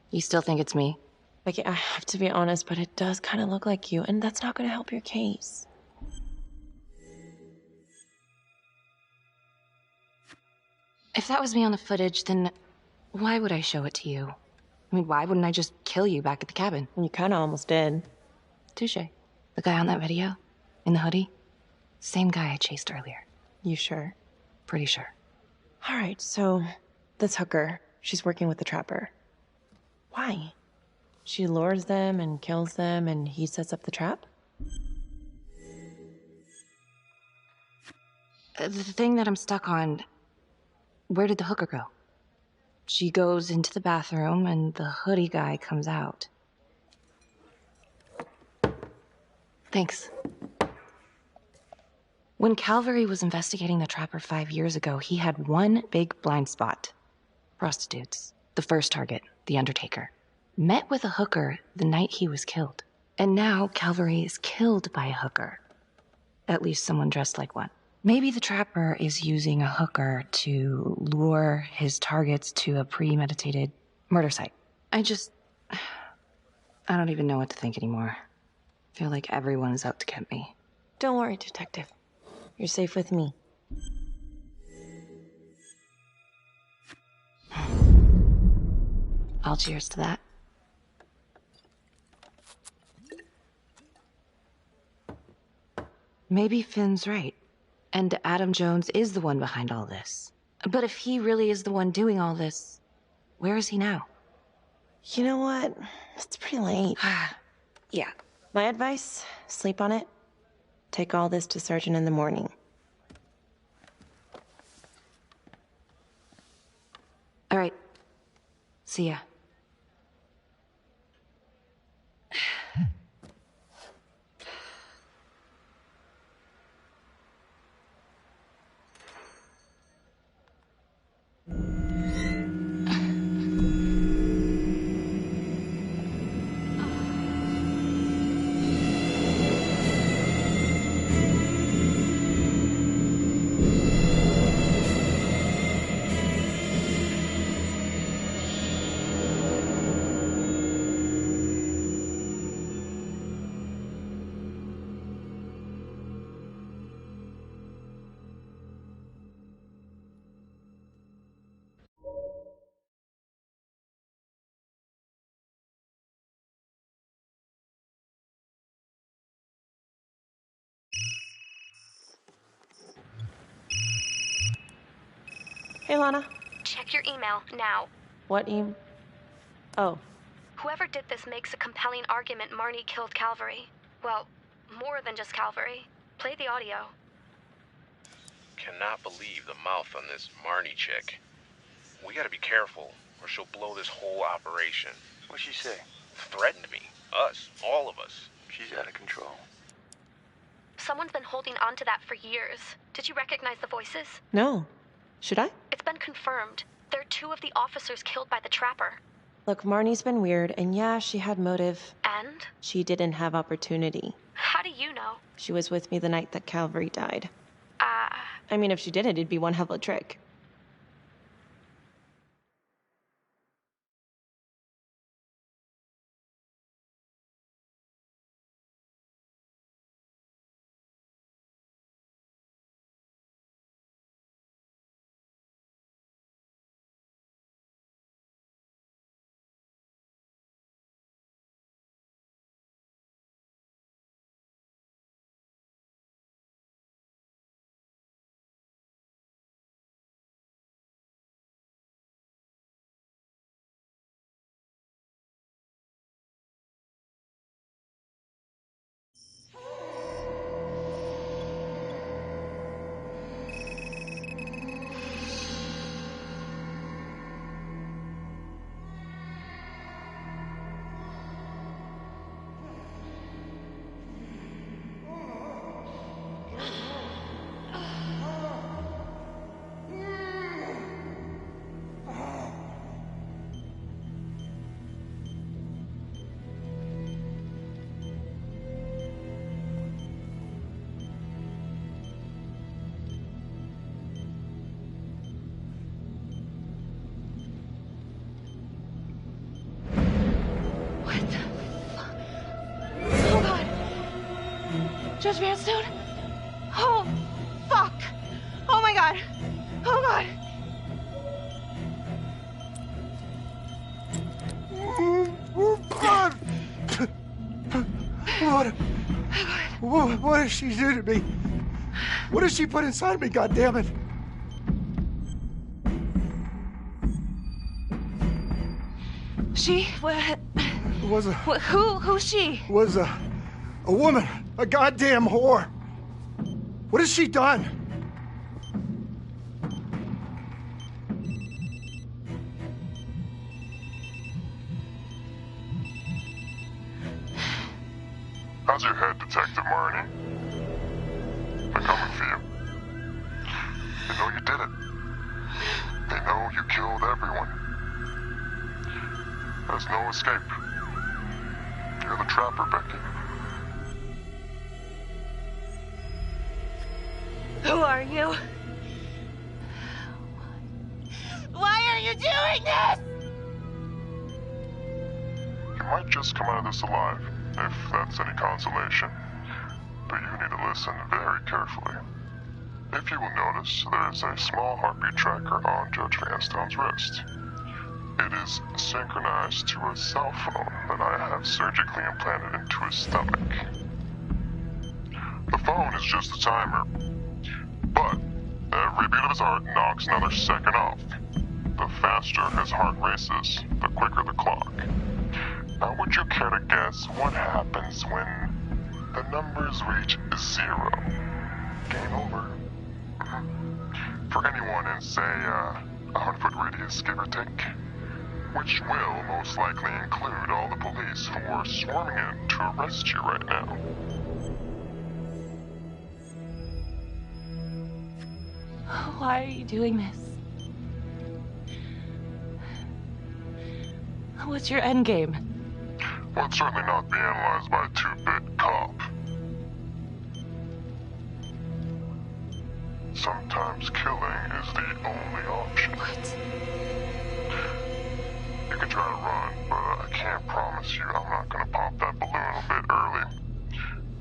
You still think it's me? Like, I have to be honest, but it does kind of look like you, and that's not going to help your case. If that was me on the footage, then why would I show it to you? I mean, why wouldn't I just kill you back at the cabin? You kind of almost did. Touche. The guy on that video? In the hoodie? Same guy I chased earlier. You sure? Pretty sure. All right, so this hooker, she's working with the trapper. Why? She lures them and kills them, and he sets up the trap? The thing that I'm stuck on, where did the hooker go? She goes into the bathroom, and the hoodie guy comes out. Thanks. When Calvary was investigating the trapper 5 years ago, he had one big blind spot. Prostitutes. The first target, the Undertaker. Met with a hooker the night he was killed. And now Calvary is killed by a hooker. At least someone dressed like one. Maybe the trapper is using a hooker to lure his targets to a premeditated murder site. I don't even know what to think anymore. I feel like everyone is out to get me. Don't worry, Detective. You're safe with me. I'll cheers to that. Maybe Finn's right, and Adam Jones is the one behind all this. But if he really is the one doing all this, where is he now? You know what? It's pretty late. Yeah. My advice, sleep on it. Take all this to Sergeant in the morning. All right. See ya. Hey, Lana. Check your email now. What Oh. Whoever did this makes a compelling argument Marnie killed Calvary. Well, more than just Calvary. Play the audio. Cannot believe the mouth on this Marnie chick. We gotta be careful, or she'll blow this whole operation. What'd she say? Threatened me. Us. All of us. She's out of control. Someone's been holding on to that for years. Did you recognize the voices? No. Should I? It's been confirmed. They're two of the officers killed by the trapper. Look, Marnie's been weird, and yeah, she had motive. And? She didn't have opportunity. How do you know? She was with me the night that Calvary died. I mean, if she did it, it'd be one hell of a trick. Judge Vanstone? Oh, fuck! Oh my god! Oh god! What did she do to me? What did she put inside me, goddammit? She? What? Was a... Who's she? Was a woman. A goddamn whore. What has she done? How's your head, Detective Marnie? They're coming for you. They know you did it. They know you killed everyone. There's no escape. You're the trapper, Becky. Who are you? Why are you doing this? You might just come out of this alive, if that's any consolation. But you need to listen very carefully. If you will notice, there is a small heartbeat tracker on Judge Vanstone's wrist. It is synchronized to a cell phone that I have surgically implanted into his stomach. The phone is just a timer, but every beat of his heart knocks another second off. The faster his heart races, the quicker the clock. Now, would you care to guess what happens when the numbers reach 0? Game over. For anyone in, say, a 100-foot radius, give or take. Which will most likely include all the police who are swarming in to arrest you right now. Why are you doing this? What's your end game? Well, it's certainly not be analyzed by a 2-bit cop. Sometimes killing is the only option. What? You can try to run, but I can't promise you I'm not gonna pop that balloon a bit early.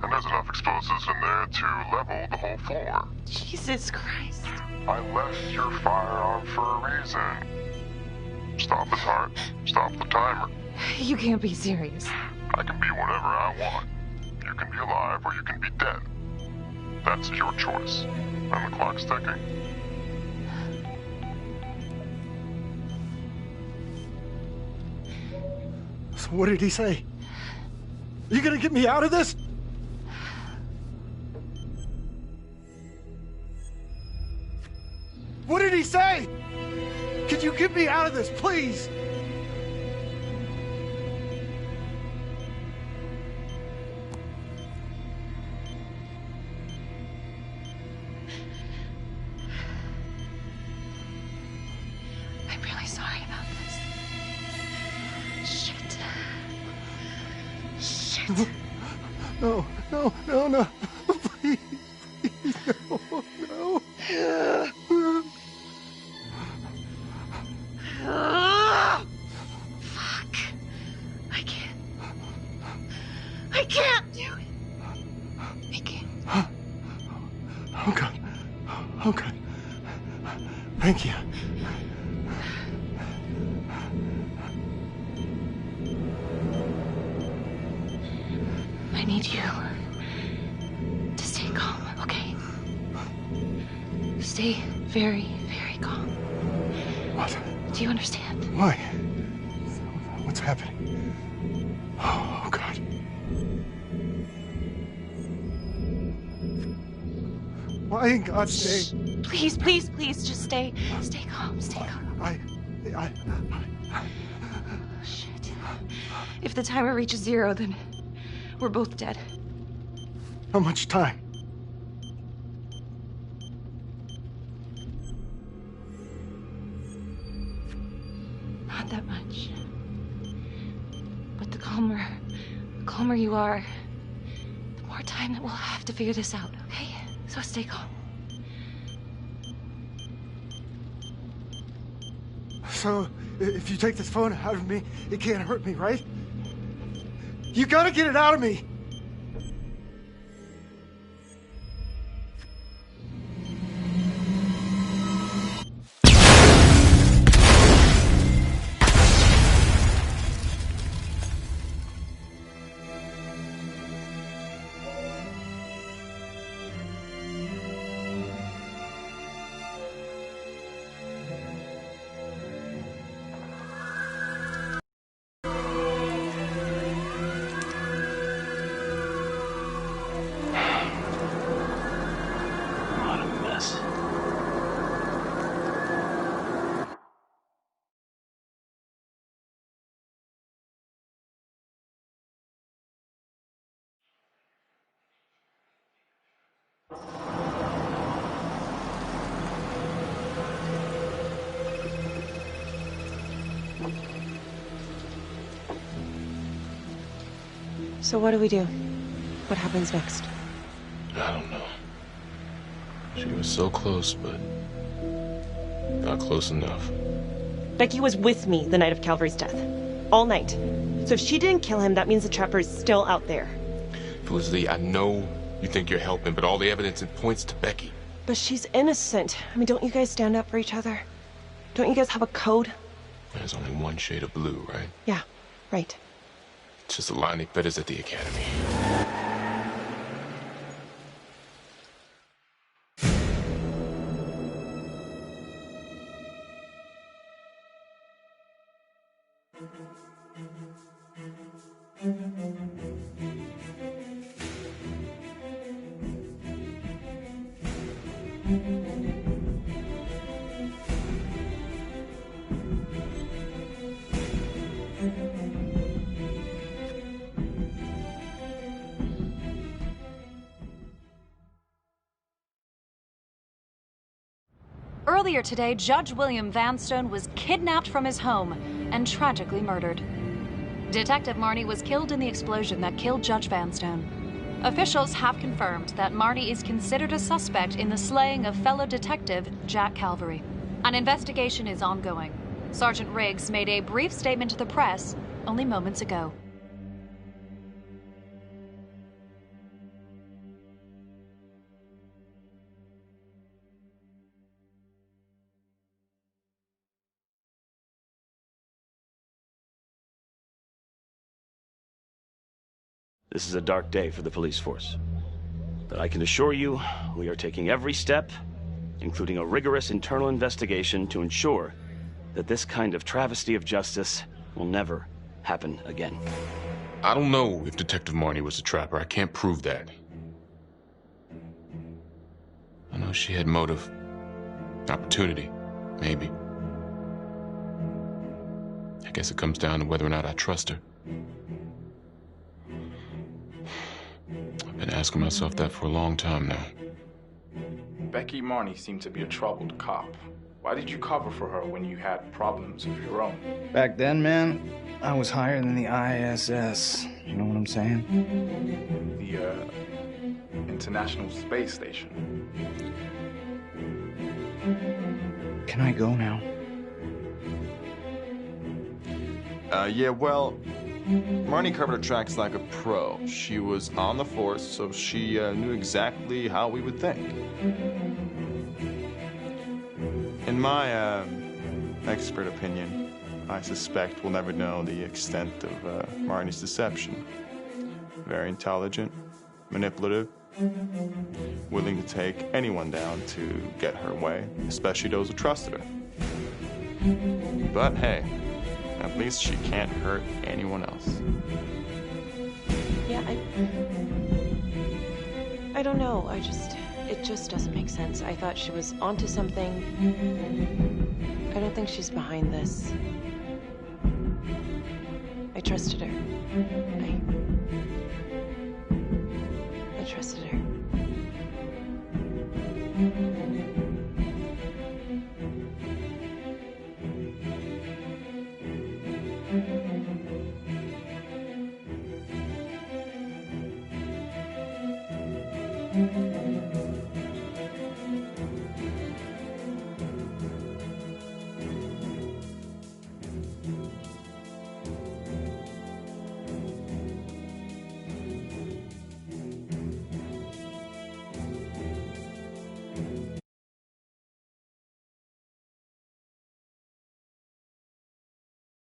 And there's enough explosives in there to level the whole floor. Jesus Christ. I left your firearm for a reason. Stop his heart. Stop the timer. You can't be serious. I can be whatever I want. You can be alive or you can be dead. That's your choice. And the clock's ticking. So what did he say? You gonna get me out of this? What did he say? Could you get me out of this, please? I'm really sorry about this. Shit. No. Please. No. Fuck. I can't do it. I can't. Oh, God. Oh, God. Thank you. I need you to stay calm, okay? Stay very, very calm. What? Do you understand? Why? What's happening? Oh, God. Why in God's name? Please, just stay calm, stay calm. Shit. If the timer reaches 0, then we're both dead. How much time? Not that much. But the calmer you are, the more time that we'll have to figure this out, okay? So stay calm. So, if you take this phone out of me, it can't hurt me, right? You gotta get it out of me! So what do we do? What happens next? I don't know. She was so close, but not close enough. Becky was with me the night of Calvary's death. All night. So if she didn't kill him, that means the trapper is still out there. Felicity, I know you think you're helping, but all the evidence points to Becky. But she's innocent. I mean, don't you guys stand up for each other? Don't you guys have a code? There's only one shade of blue, right? Yeah, right. It's just a line they fed us at the academy. Earlier today, Judge William Vanstone was kidnapped from his home and tragically murdered. Detective Marnie was killed in the explosion that killed Judge Vanstone. Officials have confirmed that Marnie is considered a suspect in the slaying of fellow detective Jack Calvary. An investigation is ongoing. Sergeant Riggs made a brief statement to the press only moments ago. This is a dark day for the police force. But I can assure you, we are taking every step, including a rigorous internal investigation, to ensure that this kind of travesty of justice will never happen again. I don't know if Detective Marnie was a trapper. I can't prove that. I know she had motive. Opportunity, maybe. I guess it comes down to whether or not I trust her. I've been asking myself that for a long time now. Becky Marnie seemed to be a troubled cop. Why did you cover for her when you had problems of your own? Back then, man, I was higher than the ISS. You know what I'm saying? The, International Space Station. Can I go now? Yeah, well, Marnie covered her tracks like a pro. She was on the force, so she knew exactly how we would think. In my expert opinion, I suspect we'll never know the extent of Marnie's deception. Very intelligent, manipulative, willing to take anyone down to get her way, especially those who trusted her. But hey, at least she can't hurt anyone else. Yeah, I don't know. It just doesn't make sense. I thought she was onto something. I don't think she's behind this. I trusted her. I trusted her.